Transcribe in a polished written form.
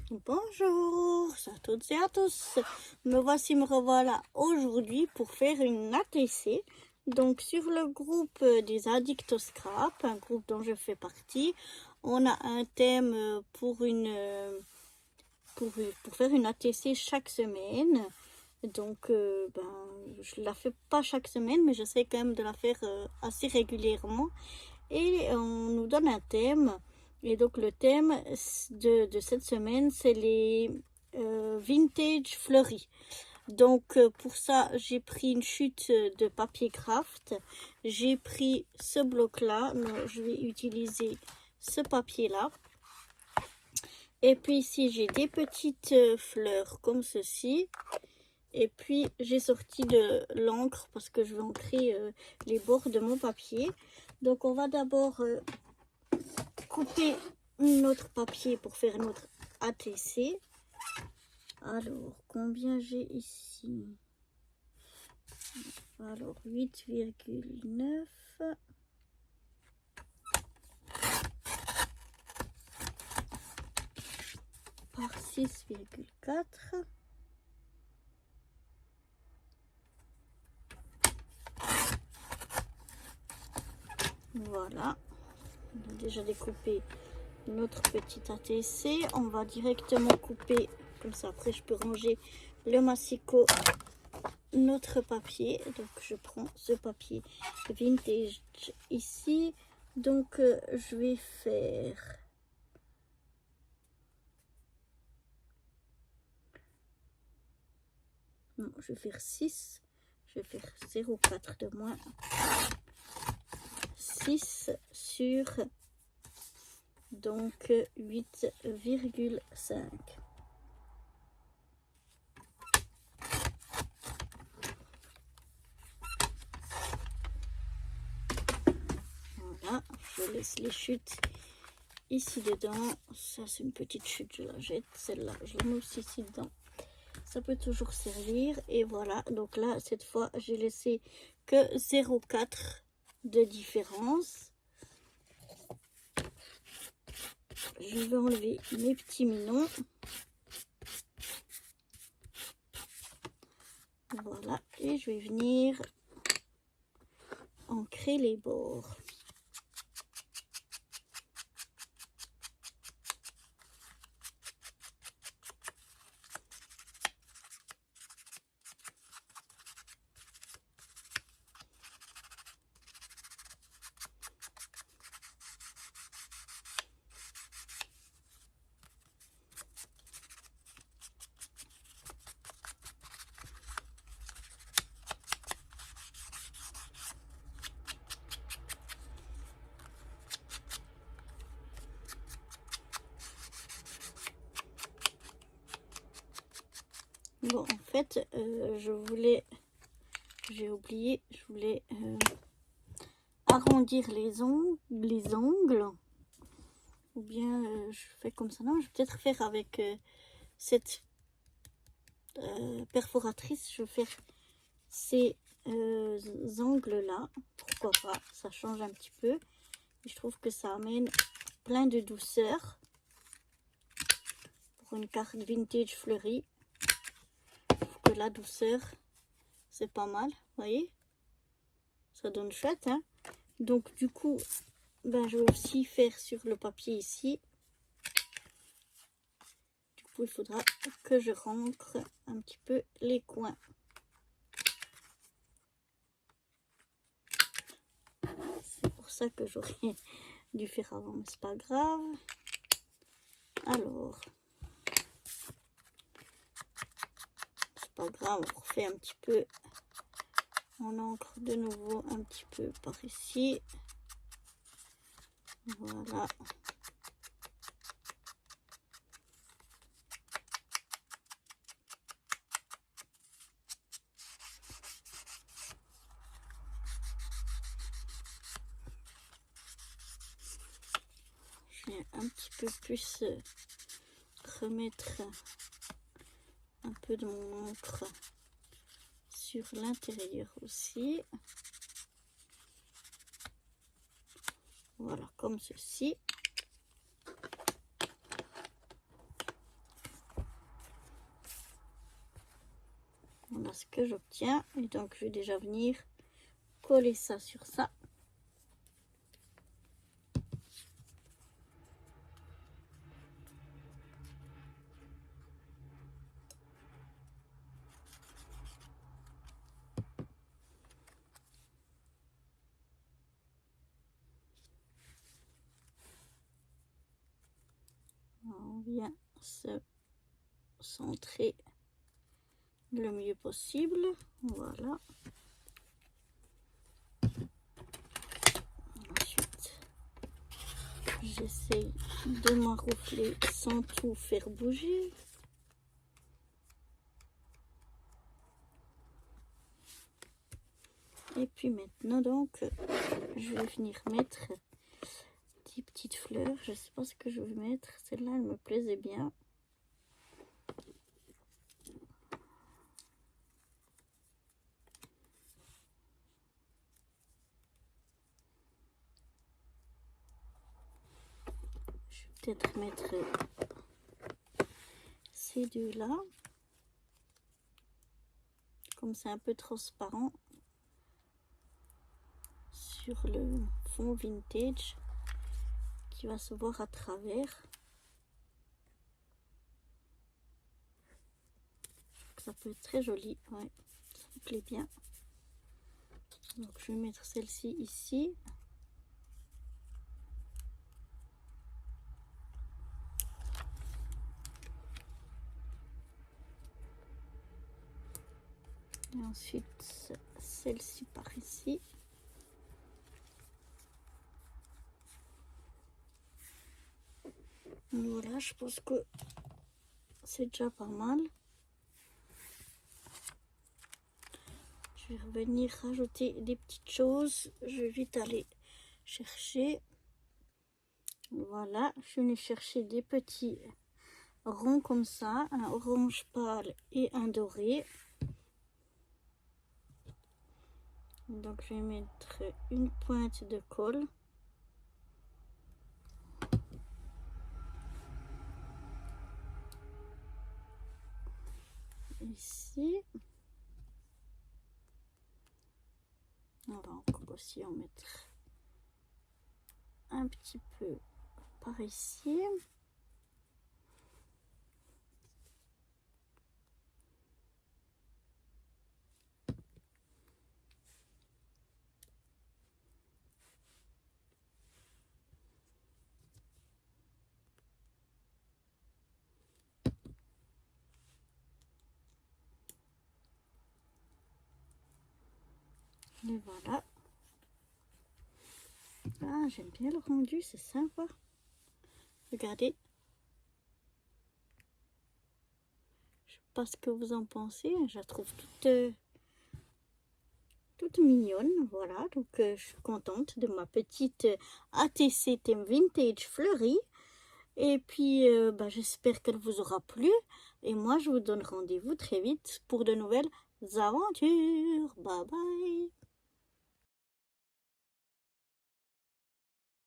Bonjour à toutes et à tous, me revoilà aujourd'hui pour faire une ATC. Donc sur le groupe des addicts au scrap, un groupe dont je fais partie, on a un thème pour faire une ATC chaque semaine. Donc je la fais pas chaque semaine, mais j'essaie quand même de la faire assez régulièrement. Et on nous donne un thème. Et donc le thème de cette semaine, c'est les vintage fleuris. Donc pour ça, j'ai pris une chute de papier craft. J'ai pris ce bloc-là. Je vais utiliser ce papier-là. Et puis ici, j'ai des petites fleurs comme ceci. Et puis j'ai sorti de l'encre parce que je vais ancrer les bords de mon papier. Donc on va d'abord couper notre papier pour faire notre ATC. Alors, combien j'ai ici? Alors, 8,9 par 6,4. Voilà. On a déjà découpé notre petit ATC. On va directement couper, comme ça après je peux ranger le massicot, notre papier. Donc je prends ce papier vintage ici. Donc je vais faire non, je vais faire 6. Je vais faire 0,4 de moins. 6 sur donc 8,5. Voilà, je laisse les chutes ici dedans. Ça c'est une petite chute, je la jette. Celle-là, je la mets aussi ici dedans. Ça peut toujours servir. Et voilà, donc là cette fois j'ai laissé que 0,4 de différence. Je vais enlever mes petits minons. Voilà, et je vais venir ancrer les bords. Bon, en fait, j'ai oublié, je voulais arrondir les ongles, ou bien je fais comme ça. Non, je vais peut-être faire avec cette perforatrice, je vais faire ces angles là, pourquoi pas, ça change un petit peu, et je trouve que ça amène plein de douceur pour une carte vintage fleurie. Que la douceur, c'est pas mal, voyez, ça donne chouette, hein. Donc du coup, ben, je vais aussi faire sur le papier ici. Du coup, il faudra que je rentre un petit peu les coins. C'est pour ça que j'aurais dû faire avant, mais c'est pas grave. Alors, c'est pas grave, on refait un petit peu. On ancre de nouveau un petit peu par ici. Voilà. Je vais un petit peu plus remettre un peu de mon encre sur l'intérieur aussi. Voilà, comme ceci. Voilà ce que j'obtiens. Et donc, je vais déjà venir coller ça sur ça. On vient se centrer le mieux possible. Voilà. Ensuite, j'essaye de m'enroufler sans tout faire bouger. Et puis maintenant, donc, je vais venir mettre des petites fleurs. Je sais pas ce que je vais mettre. Celle-là, elle me plaisait bien. Je vais peut-être mettre ces deux-là. Comme c'est un peu transparent sur le fond vintage qui va se voir à travers. Ça peut être très joli, ouais, ça me plaît bien. Donc je vais mettre celle-ci ici. Et ensuite celle-ci par ici. Voilà, je pense que c'est déjà pas mal. Je vais revenir rajouter des petites choses. Je vais vite aller chercher. Voilà, je suis venue chercher des petits ronds comme ça, un orange pâle et un doré. Donc je vais mettre une pointe de colle. Ici. On va encore aussi en mettre un petit peu par ici. Et voilà. Ah, j'aime bien le rendu, c'est sympa. Regardez. Je sais pas ce que vous en pensez. Je la trouve toute mignonne. Voilà, donc je suis contente de ma petite ATC thème vintage fleurie. Et puis, j'espère qu'elle vous aura plu. Et moi, je vous donne rendez-vous très vite pour de nouvelles aventures. Bye bye.